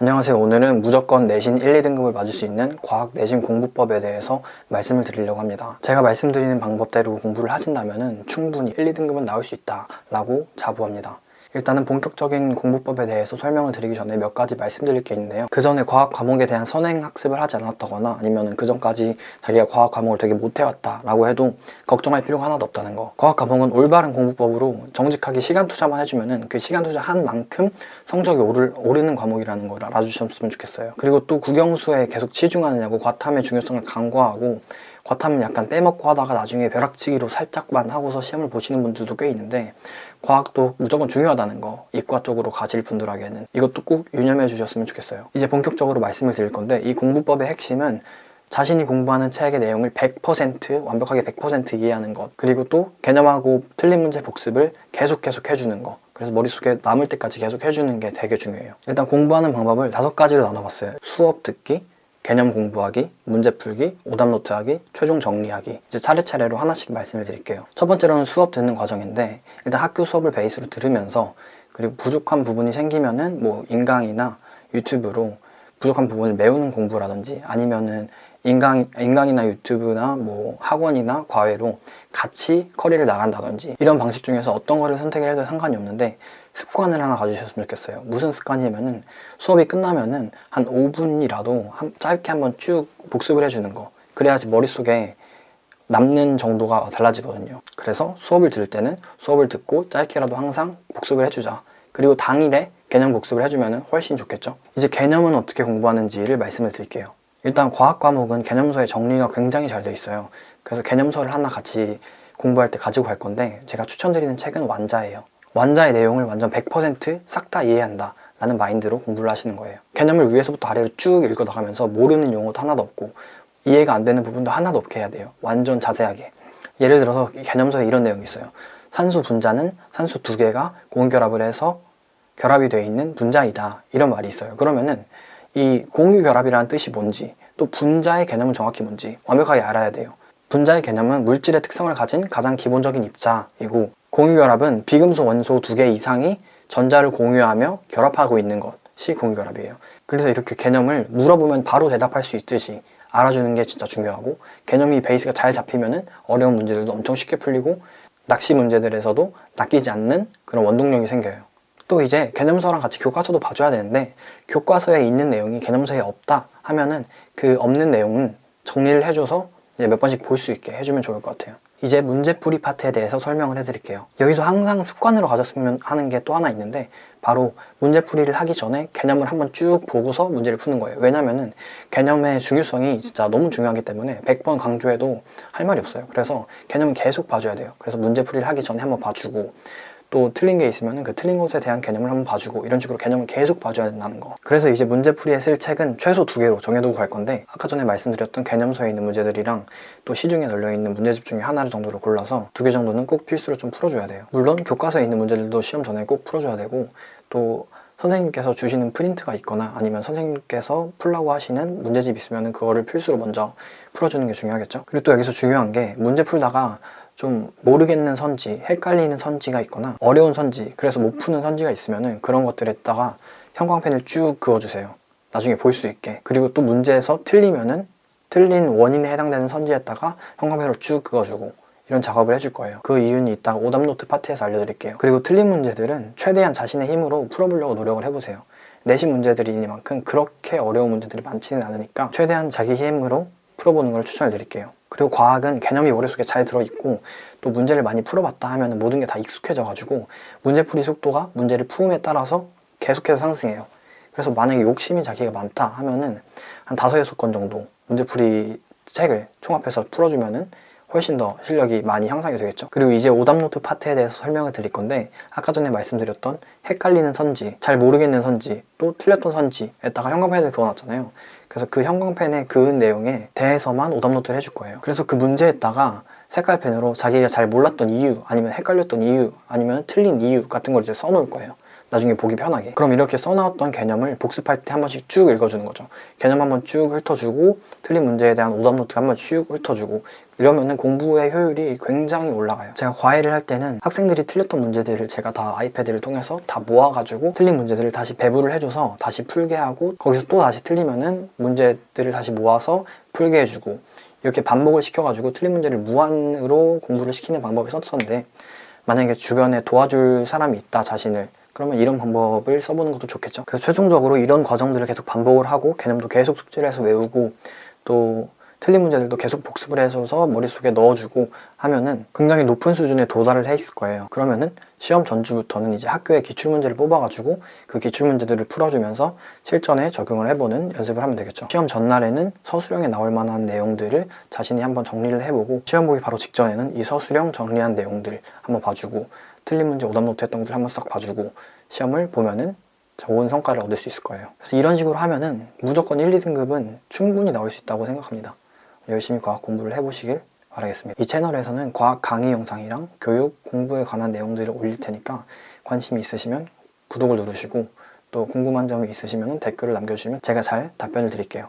안녕하세요. 오늘은 무조건 내신 1, 2등급을 맞을 수 있는 과학 내신 공부법에 대해서 말씀을 드리려고 합니다. 제가 말씀드리는 방법대로 공부를 하신다면 충분히 1, 2등급은 나올 수 있다 라고 자부합니다. 일단은 본격적인 공부법에 대해서 설명을 드리기 전에 몇 가지 말씀드릴 게 있는데요. 그 전에 과학 과목에 대한 선행 학습을 하지 않았다거나 아니면 그 전까지 자기가 과학 과목을 되게 못해왔다 라고 해도 걱정할 필요가 하나도 없다는 거. 과학 과목은 올바른 공부법으로 정직하게 시간 투자만 해주면은 그 시간 투자한 만큼 성적이 오르는 과목이라는 걸 알아주셨으면 좋겠어요. 그리고 또 국영수에 계속 치중하느냐고 과탐의 중요성을 간과하고 과탐은 약간 빼먹고 하다가 나중에 벼락치기로 살짝만 하고서 시험을 보시는 분들도 꽤 있는데, 과학도 무조건 중요하다는 거, 이과 쪽으로 가실 분들에게는 이것도 꼭 유념해 주셨으면 좋겠어요. 이제 본격적으로 말씀을 드릴 건데, 이 공부법의 핵심은 자신이 공부하는 책의 내용을 100% 완벽하게 100% 이해하는 것, 그리고 또 개념하고 틀린 문제 복습을 계속 해주는 것. 그래서 머릿속에 남을 때까지 계속 해주는 게 되게 중요해요. 일단 공부하는 방법을 5가지로 나눠봤어요. 수업 듣기, 개념 공부하기, 문제 풀기, 오답 노트하기, 최종 정리하기. 이제 차례차례로 하나씩 말씀을 드릴게요. 첫 번째로는 수업 듣는 과정인데, 일단 학교 수업을 베이스로 들으면서, 그리고 부족한 부분이 생기면은 뭐 인강이나 유튜브로 부족한 부분을 메우는 공부라든지, 아니면은 인강이나 유튜브나 뭐 학원이나 과외로 같이 커리를 나간다든지, 이런 방식 중에서 어떤 거를 선택을 해도 상관이 없는데 습관을 하나 가지셨으면 좋겠어요. 무슨 습관이냐면은 수업이 끝나면은 한 5분이라도 짧게 한번 쭉 복습을 해주는 거. 그래야지 머릿속에 남는 정도가 달라지거든요. 그래서 수업을 들을 때는 수업을 듣고 짧게라도 항상 복습을 해주자. 그리고 당일에 개념 복습을 해주면 훨씬 좋겠죠. 이제 개념은 어떻게 공부하는지를 말씀을 드릴게요. 일단 과학 과목은 개념서의 정리가 굉장히 잘 돼 있어요. 그래서 개념서를 하나 같이 공부할 때 가지고 갈 건데, 제가 추천드리는 책은 완자예요. 완자의 내용을 완전 100% 싹 다 이해한다 라는 마인드로 공부를 하시는 거예요. 개념을 위에서부터 아래로 쭉 읽어 나가면서 모르는 용어도 하나도 없고 이해가 안 되는 부분도 하나도 없게 해야 돼요. 완전 자세하게. 예를 들어서 개념서에 이런 내용이 있어요. 산소 분자는 산소 2개가 공유결합을 해서 결합이 되어 있는 분자이다, 이런 말이 있어요. 그러면은 이 공유결합이라는 뜻이 뭔지, 또 분자의 개념은 정확히 뭔지 완벽하게 알아야 돼요. 분자의 개념은 물질의 특성을 가진 가장 기본적인 입자이고, 공유결합은 비금속 원소 2개 이상이 전자를 공유하며 결합하고 있는 것이 공유결합이에요. 그래서 이렇게 개념을 물어보면 바로 대답할 수 있듯이 알아주는 게 진짜 중요하고, 개념이 베이스가 잘 잡히면은 어려운 문제들도 엄청 쉽게 풀리고 낚시 문제들에서도 낚이지 않는 그런 원동력이 생겨요. 또 이제 개념서랑 같이 교과서도 봐줘야 되는데, 교과서에 있는 내용이 개념서에 없다 하면은 그 없는 내용은 정리를 해줘서 몇 번씩 볼 수 있게 해주면 좋을 것 같아요. 이제 문제풀이 파트에 대해서 설명을 해드릴게요. 여기서 항상 습관으로 가졌으면 하는 게 또 하나 있는데, 바로 문제풀이를 하기 전에 개념을 한번 쭉 보고서 문제를 푸는 거예요. 왜냐면은 개념의 중요성이 진짜 너무 중요하기 때문에 100번 강조해도 할 말이 없어요. 그래서 개념은 계속 봐줘야 돼요. 그래서 문제풀이를 하기 전에 한번 봐주고, 또 틀린 게 있으면 그 틀린 것에 대한 개념을 한번 봐주고, 이런 식으로 개념을 계속 봐줘야 된다는 거. 그래서 이제 문제풀이에 쓸 책은 최소 2개로 정해두고 갈 건데, 아까 전에 말씀드렸던 개념서에 있는 문제들이랑 또 시중에 널려있는 문제집 중에 하나를 정도로 골라서 2개 정도는 꼭 필수로 좀 풀어줘야 돼요. 물론 교과서에 있는 문제들도 시험 전에 꼭 풀어줘야 되고, 또 선생님께서 주시는 프린트가 있거나 아니면 선생님께서 풀라고 하시는 문제집 있으면 그거를 필수로 먼저 풀어주는 게 중요하겠죠. 그리고 또 여기서 중요한 게, 문제 풀다가 좀 모르겠는 선지, 헷갈리는 선지가 있거나 어려운 선지, 그래서 못 푸는 선지가 있으면은 그런 것들에다가 형광펜을 쭉 그어주세요. 나중에 볼 수 있게. 그리고 또 문제에서 틀리면은 틀린 원인에 해당되는 선지에다가 형광펜으로 쭉 그어주고, 이런 작업을 해줄 거예요. 그 이유는 이따가 오답노트 파트에서 알려드릴게요. 그리고 틀린 문제들은 최대한 자신의 힘으로 풀어보려고 노력을 해보세요. 내신 문제들이니만큼 그렇게 어려운 문제들이 많지는 않으니까 최대한 자기 힘으로 풀어보는 걸 추천을 드릴게요. 그리고 과학은 개념이 머릿속에 잘 들어있고 또 문제를 많이 풀어봤다 하면 모든 게 다 익숙해져가지고 문제풀이 속도가 문제를 풀음에 따라서 계속해서 상승해요. 그래서 만약에 욕심이 자기가 많다 하면은 한 5-6건 정도 문제풀이 책을 총합해서 풀어주면은 훨씬 더 실력이 많이 향상이 되겠죠. 그리고 이제 오답노트 파트에 대해서 설명을 드릴 건데, 아까 전에 말씀드렸던 헷갈리는 선지, 잘 모르겠는 선지, 또 틀렸던 선지에다가 형광펜을 그어놨잖아요. 그래서 그 형광펜에 그은 내용에 대해서만 오답노트를 해줄 거예요. 그래서 그 문제에다가 색깔펜으로 자기가 잘 몰랐던 이유, 아니면 헷갈렸던 이유, 아니면 틀린 이유 같은 걸 이제 써놓을 거예요. 나중에 보기 편하게. 그럼 이렇게 써놨던 개념을 복습할 때 한 번씩 쭉 읽어주는 거죠. 개념 한번 쭉 훑어주고 틀린 문제에 대한 오답노트 한번 쭉 훑어주고 이러면은 공부의 효율이 굉장히 올라가요. 제가 과외를 할 때는 학생들이 틀렸던 문제들을 제가 다 아이패드를 통해서 다 모아가지고 틀린 문제들을 다시 배부를 해줘서 다시 풀게 하고 거기서 또 다시 틀리면은 문제들을 다시 모아서 풀게 해주고 이렇게 반복을 시켜가지고 틀린 문제를 무한으로 공부를 시키는 방법을 썼었는데 만약에 주변에 도와줄 사람이 있다 자신을 그러면 이런 방법을 써보는 것도 좋겠죠. 그래서 최종적으로 이런 과정들을 계속 반복을 하고 개념도 계속 숙지를 해서 외우고 또 틀린 문제들도 계속 복습을 해서 머릿속에 넣어주고 하면은 굉장히 높은 수준에 도달을 해 있을 거예요. 그러면은 시험 전주부터는 이제 학교에 기출문제를 뽑아가지고 그 기출문제들을 풀어주면서 실전에 적용을 해보는 연습을 하면 되겠죠. 시험 전날에는 서술형에 나올 만한 내용들을 자신이 한번 정리를 해보고 시험 보기 바로 직전에는 이 서술형 정리한 내용들 한번 봐주고 틀린 문제 오답노트 했던 것들 한번 싹 봐주고 시험을 보면은 좋은 성과를 얻을 수 있을 거예요. 그래서 이런 식으로 하면은 무조건 1, 2등급은 충분히 나올 수 있다고 생각합니다. 열심히 과학 공부를 해보시길 바라겠습니다. 이 채널에서는 과학 강의 영상이랑 교육, 공부에 관한 내용들을 올릴 테니까 관심이 있으시면 구독을 누르시고 또 궁금한 점이 있으시면 댓글을 남겨주시면 제가 잘 답변을 드릴게요.